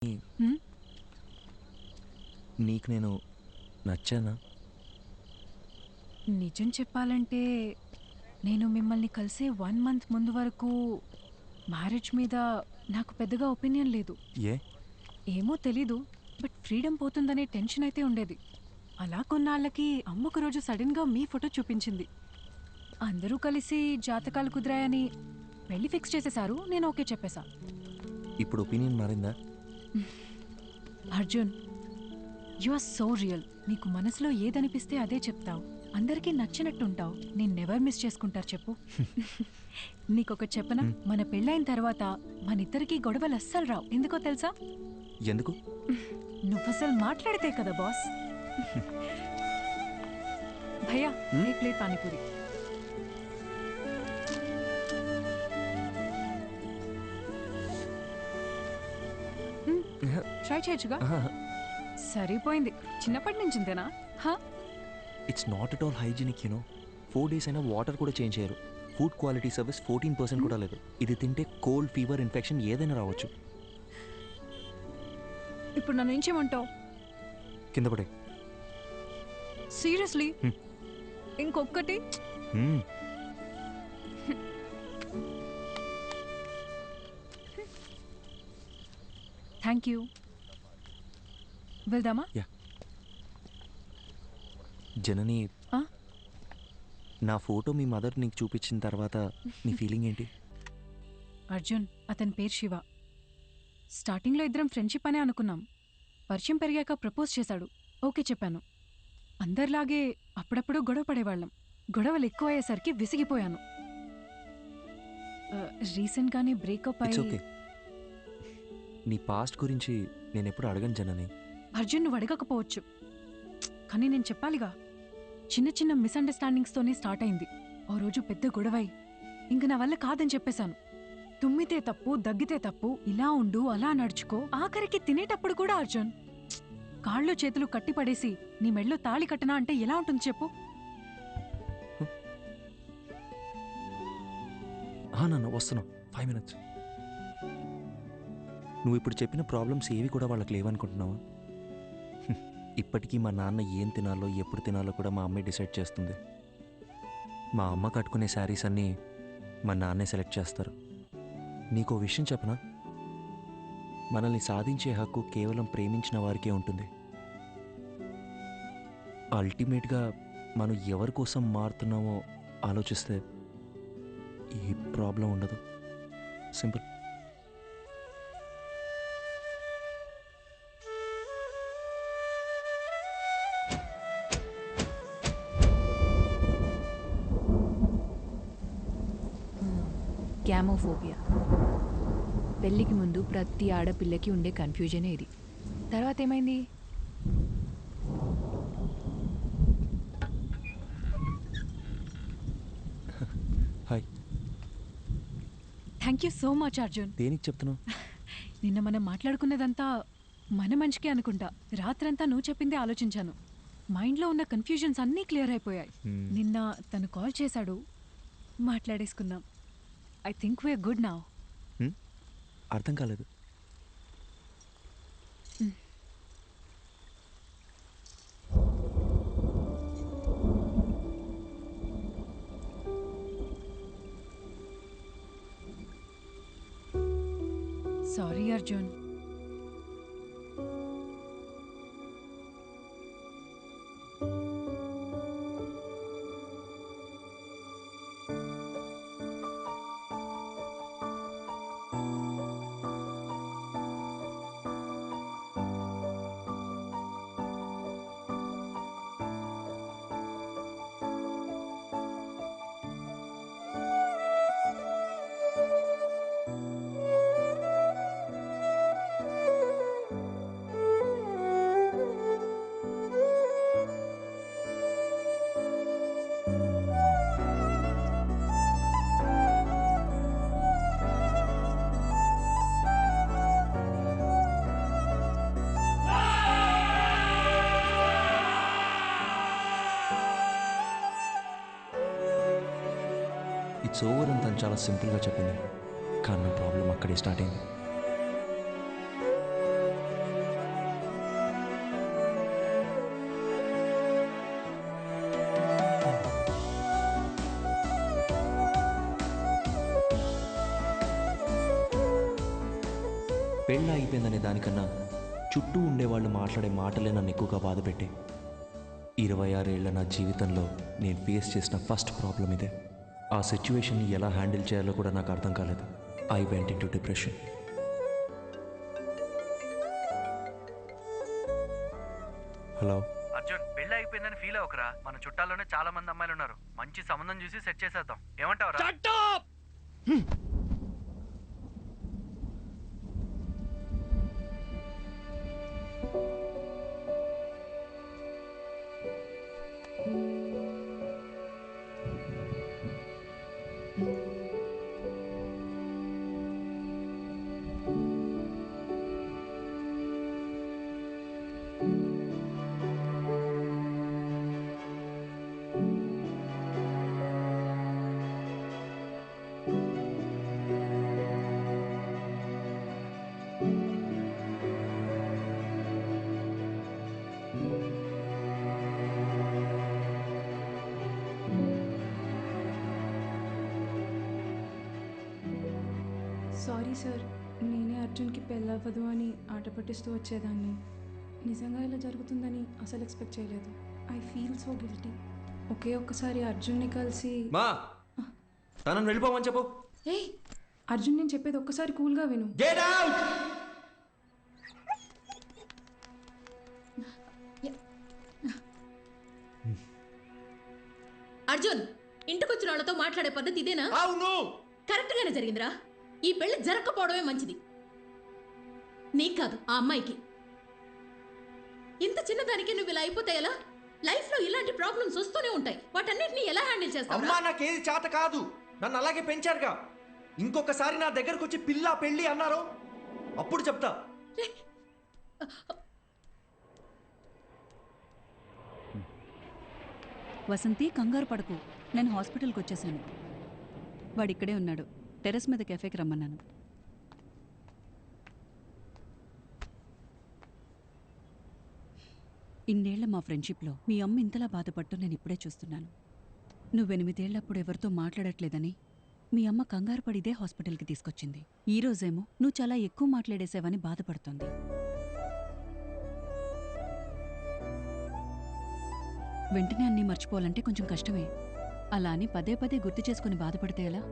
హ్మ్? నీకు నేను నచ్చానా? నిజం చెప్పాలంటే నేను మిమ్మల్ని కలిసే 1 మంత్ ముందు వరకు మ్యారేజ్ మీద నాకు పెద్దగా ఒపీనియన్ లేదు. ఏ? ఏమో తెలీదు. బట్ ఫ్రీడమ్ పోతుందనే టెన్షన్ అయితే ఉండేది. అలా కొన్నాళ్ళకి అమ్మ ఒకరోజు సడన్‌గా మీ ఫోటో చూపించింది. అందరూ కలిసి జాతకాలు కుదిరాయని పెళ్లి ఫిక్స్ చేసేశారు. నేను ఓకే చెప్పేశా. ఇప్పుడు ఒపీనియన్ మారిందా? Arjun, you are so real. నీకు మనసులో ఏదనిపిస్తే అదే చెప్తావు. అందరికీ నచ్చినట్టుంటావు. నిన్నెవరు మిస్ చేసుకుంటారు చెప్పు? నీకొకటి చెప్పనా? హ్మ్. మన పెళ్ళైన తర్వాత మనిద్దరికీ గొడవలు అస్సలు రావు. ఎందుకో తెలుసా? ఎందుకు? నువ్వసలు మాట్లాడితే కదా బాస్. భయ్యా, హ్మ్? ఏ ప్లేట్ పానీపూరి. ట్రై చేయొచ్చుగా. సరిపోయింది. చిన్నప్పటి నుంచి ఇంతేనా? హా? It's not at all hygienic 4 days అయినా వాటర్ కూడా చేంజ్ చేయరు. ఫుడ్ క్వాలిటీ సర్వీస్ 14% కూడా లేదు. ఇది తింటే కోల్డ్, ఫీవర్, ఇన్ఫెక్షన్ ఏదైనా రావచ్చు. ఇప్పుడు నన్ను ఏం చేయమంటావు? కింద పడే. సీరియస్లీ? ఇంకొక్కటి? Thank you. వెళ్దామా? యా. జనని, ఆ? నా ఫోటో మీ మదర్ నీకు చూపించిన తర్వాత నీ ఫీలింగ్ ఏంటి? అర్జున్, అతని పేరు శివ. స్టార్టింగ్లో ఇద్దరం ఫ్రెండ్షిప్ అనే అనుకున్నాం. పరిచయం పెరిగాక ప్రపోజ్ చేశాడు. ఓకే చెప్పాను. అందరిలాగే అప్పుడప్పుడు గొడవ పడేవాళ్ళం. గొడవలు ఎక్కువయ్యేసరికి విసిగిపోయాను. రీసెంట్గానే బ్రేకప్ ఇట్స్ అయి. ఓకే. నీ పాస్ట్ గురించి నేను ఎప్పుడు అడగను జనని. అర్జున్, నువ్వు అడగకపోవచ్చు, కానీ నేను చెప్పాలిగా. చిన్న చిన్న మిస్అండర్స్టాండింగ్స్తోనే స్టార్ట్ అయింది. ఓ రోజు పెద్ద గొడవై ఇంక నా వల్ల కాదని చెప్పేశాను. తుమ్మితే తప్పు, దగ్గితే తప్పు, ఇలా ఉండు, అలా నడుచుకో, ఆఖరికి తినేటప్పుడు కూడా అర్జున్ కాళ్ళు చేతులు కట్టిపడేసి నీ మెళ్ళో తాళి కట్టనా అంటే ఎలా ఉంటుంది చెప్పు? నాన్న వస్తున్నావు, 5 minutes. నువ్వు ఇప్పుడు చెప్పిన ప్రాబ్లమ్స్ ఏవి కూడా వాళ్ళకి లేవనుకుంటున్నావా? ఇప్పటికీ మా నాన్న ఏం తినాలో, ఎప్పుడు తినాలో కూడా మా అమ్మే డిసైడ్ చేస్తుంది. మా అమ్మ కట్టుకునే శారీస్ అన్నీ మా నాన్నే సెలెక్ట్ చేస్తారు. నీకో విషయం చెప్పనా? మనల్ని సాధించే హక్కు కేవలం ప్రేమించిన వారికే ఉంటుంది. అల్టిమేట్గా మనం ఎవరి కోసం మారుతున్నామో ఆలోచిస్తే ఏ ప్రాబ్లం ఉండదు. సింపుల్. గ్యామోఫోబియా. పెళ్లికి ముందు ప్రతి ఆడపిల్లకి ఉండే కన్ఫ్యూజనే ఇది. తర్వాత ఏమైంది? Hi. Thank you so much Arjun. దేనికి చెప్తున్నావు? నిన్న మనం మాట్లాడుకున్నదంతా మన మంచికే అనుకుంటా. రాత్రంతా నువ్వు చెప్పిందే ఆలోచించాను. మైండ్లో ఉన్న కన్ఫ్యూజన్స్ అన్నీ క్లియర్ అయిపోయాయి. నిన్న తను కాల్ చేశాడు, మాట్లాడేసుకున్నాం. I think we are good now. అర్థం కాలేదు. సారీ అర్జున్. ఇట్స్ ఓవర్ అని తను చాలా సింపుల్గా చెప్పింది, కానీ నా ప్రాబ్లం అక్కడే స్టార్ట్ అయింది. పెళ్ళి అయిపోయిందనే దానికన్నా చుట్టూ ఉండేవాళ్ళు మాట్లాడే మాటలే నన్ను ఎక్కువగా బాధపెట్టి 26 ఏళ్ల నా జీవితంలో నేను ఫేస్ చేసిన ఫస్ట్ ప్రాబ్లం ఇదే. ఆ సిచ్యువేషన్ని ఎలా హ్యాండిల్ చేయాలో కూడా నాకు అర్థం కాలేదు. I went in to depression. Hello Arjun, పెళ్లి అయిపోయిందని ఫీల్ అవ్వకరా. మన చుట్టాల్లోనే చాలా మంది అమ్మాయిలు ఉన్నారు. మంచి సంబంధం చూసి సెట్ చేసేద్దాం. ఏమంటావురా? సారీ సార్, నేనే అర్జున్కి పెళ్ళవ్వదు అని ఆట పట్టిస్తూ వచ్చేదాన్ని. నిజంగా ఇలా జరుగుతుందని అసలు ఎక్స్పెక్ట్ చేయలేదు. I feel so guilty. ఒక్కసారి అర్జున్ని కలిసి మా తనని వెళ్ళిపోమని చెప్పు. ఏయ్ అర్జున్, నేను చెప్పేది ఒక్కసారి కూల్గా విను. Get out. అర్జున్, ఇంటికొచ్చిన వాళ్ళతో మాట్లాడే పద్ధతి ఇదేనా? అవును, కరెక్ట్ గానే జరిగిందిరా. ఈ పెళ్లి జరగకపోవడమే మంచిది. నీకు కాదు, ఆ అమ్మాయికి. ఇంత చిన్నదానికి నువ్వు ఇలా అయిపోతే ఎలా? లైఫ్ లో ఇలాంటి ప్రాబ్లమ్స్ వస్తూనే ఉంటాయి. వాటన్నిటిని ఎలా హ్యాండిల్ చేస్తావు? అమ్మా నాకేది చేత కాదు. నన్ను అలాగే పెంచారుగా. ఇంకొకసారి నా దగ్గరకు వచ్చి పిల్ల పెళ్ళి అన్నారు, అప్పుడు చెప్తా. వసంతి, కంగారు పడకు. నేను హాస్పిటల్కి వచ్చేసాను. వాడిక్కడే ఉన్నాడు. టెర్రస్ మీద కెఫేకి రమ్మన్నాను. ఇన్నేళ్ల మా ఫ్రెండ్షిప్లో మీ అమ్మ ఇంతలా బాధపడటం నేను ఇప్పుడే చూస్తున్నాను. నువ్వు 8 ఏళ్లప్పుడు ఎవరితో మాట్లాడట్లేదని మీ అమ్మ కంగారు పడిదే హాస్పిటల్కి తీసుకొచ్చింది. ఈ రోజేమో నువ్వు చాలా ఎక్కువ మాట్లాడేసావని బాధపడుతోంది. వెంటనే అన్నీ మర్చిపోవాలంటే కొంచెం కష్టమే. అలా అని పదే పదే గుర్తు చేసుకుని బాధపడితే ఎలా?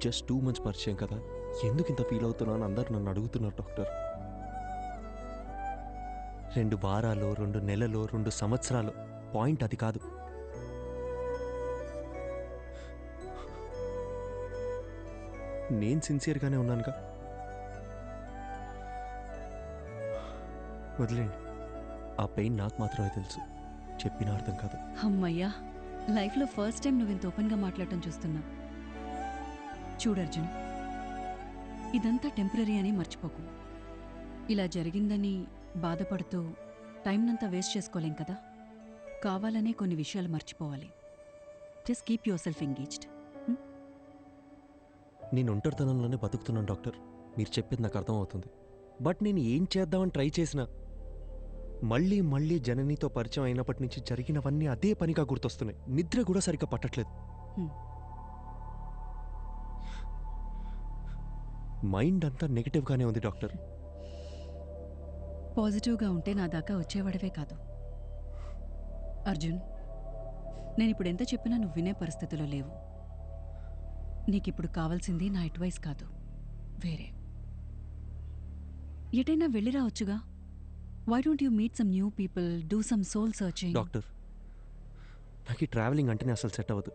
జస్ట్ 2 months పరిచయం కదా, ఎందుకు ఇంత ఫీల్ అవుతున్నాను అందరు నన్ను అడుగుతున్నారు డాక్టర్. 2 వారాలు, 2 నెలలు, 2 సంవత్సరాలు, పాయింట్ అది కాదు. నేను సిన్సియర్గానే ఉన్నానుగా. వదిలేండి, ఆ పెయిన్ నాకు మాత్రమే తెలుసు, చెప్పిన అర్థం కాదు. అమ్మయ్యా, లైఫ్లో ఫస్ట్ టైం నువ్వు ఇంత ఓపెన్గా మాట్లాడటం చూస్తున్నా. చూడర్జున్, ఇదంతా టెంపరీ అని మర్చిపోకు. ఇలా జరిగిందని బాధపడుతూ టైంనంతా వేస్ట్ చేసుకోలేం కదా. కావాలనే కొన్ని విషయాలు మర్చిపోవాలి. Just keep your self engaged. నేను ఒంటరితనంలోనే బతుకుతున్నాను డాక్టర్, మీరు చెప్పేది నాకు అర్థమవుతుంది. బట్ నేను ఏం చేద్దామని ట్రై చేసినా మళ్ళీ మళ్ళీ జననితో పరిచయం అయినప్పటి నుంచి జరిగినవన్నీ అదే పనిగా గుర్తొస్తున్నాయి. నిద్ర కూడా సరిగ్గా పట్టట్లేదు. మైండ్ అంతా నెగిటివ్గానే ఉంది డాక్టర్. పాజిటివ్గా ఉంటే నా దాకా వచ్చేవాడవే కాదు. అర్జున్, నేనిప్పుడు ఎంత చెప్పినా నువ్వు వినే పరిస్థితిలో లేవు. నీకిప్పుడు కావాల్సింది నా అడ్వైస్ కాదు, వేరే. ఎటైనా వెళ్ళి రావచ్చుగా. Why don't you meet some new people, do some soul searching? Doctor, నాకు ఈ ట్రావెలింగ్ అంటేనే అసలు సెట్ అవ్వదు.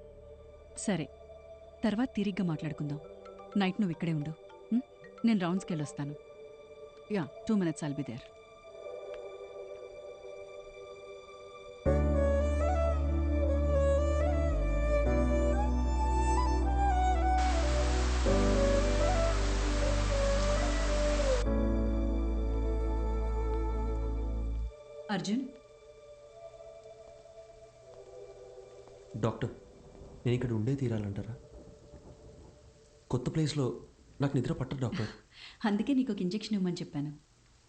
సరే, తర్వాత తిరిగ్గా మాట్లాడుకుందాం. నైట్ నువ్వు ఇక్కడే ఉండు. నేను రౌండ్స్కి వెళ్ళొస్తాను. Yeah, 2 minutes I'll be there. Arjun, doctor, నేను ఇక్కడ ఉండే తీరాలంటారా? కొత్త ప్లేస్లో నాకు నిద్ర పట్టదు డాక్టర్. అందుకే నీకు ఒక ఇంజెక్షన్ ఇవ్వమని చెప్పాను.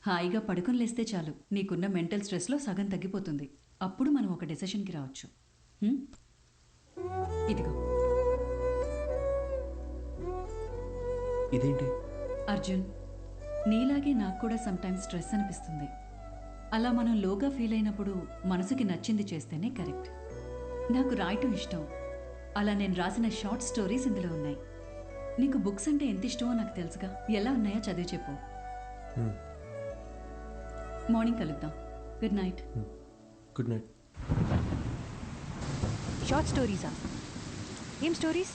హాయిగా పడుకొని లేస్తే చాలు, నీకున్న మెంటల్ స్ట్రెస్లో సగం తగ్గిపోతుంది. అప్పుడు మనం ఒక డెసిషన్కి రావచ్చు. ఇదిగో. ఇదేంటి? అర్జున్, నీలాగే నాకు కూడా సమ్టైమ్స్ స్ట్రెస్ అనిపిస్తుంది. అలా మనం లోగా ఫీల్ అయినప్పుడు మనసుకి నచ్చింది చేస్తేనే కరెక్ట్. నాకు రాయటం ఇష్టం. అలా నేను రాసిన షార్ట్ స్టోరీస్ ఇందులో ఉన్నాయి. నీకు బుక్స్ అంటే ఎంత ఇష్టమో నాకు తెలుసుగా. ఎలా ఉన్నాయో చదివి చెప్పు. మార్నింగ్ కలుద్దాం. Good night. Good night. Short స్టోరీసా? ఏం స్టోరీస్?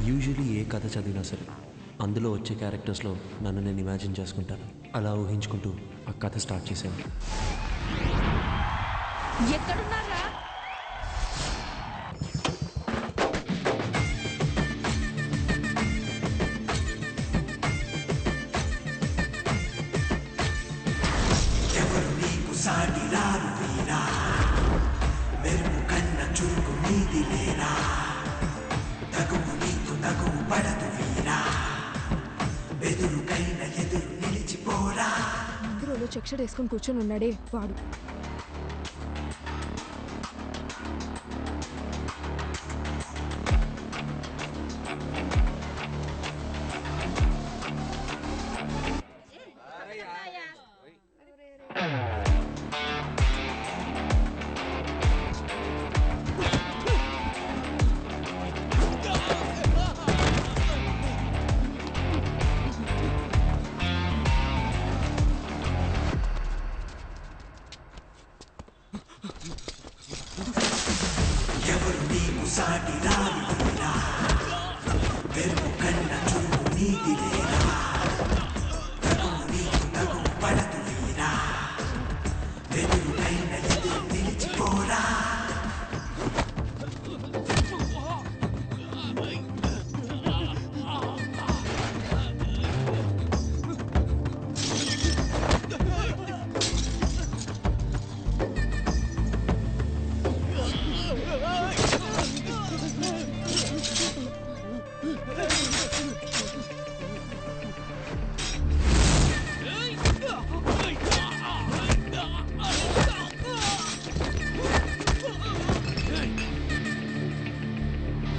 యూజువలీ ఏ కథ చదివినా సరే అందులో వచ్చే క్యారెక్టర్స్లో నన్ను నేను ఇమాజిన్ చేసుకుంటాను. అలా ఊహించుకుంటూ ఆ కథ స్టార్ట్ చేశాను. ఎక్కడున్నారా? ఎవరు నీకు సాటి రారు వీరా, మెరుపు కన్న చురుకు నీది లేరా, తగువు నీకు తగువు పడదు వీరా, బెదురుకైన ఎదురు నిలిచిపోరా. అందరూ చెక్ షర్ట్ వేసుకొని కూర్చొని ఉన్నాడే వాడు. ఎవరు నీకు సాటి రారు వీరా, మెరుపు కన్న చురుకు నీది లేరా, తగువు నీకు తగువు పడదు వీరా, బెదురుకైన ఎదురు నిలిచిపోరా.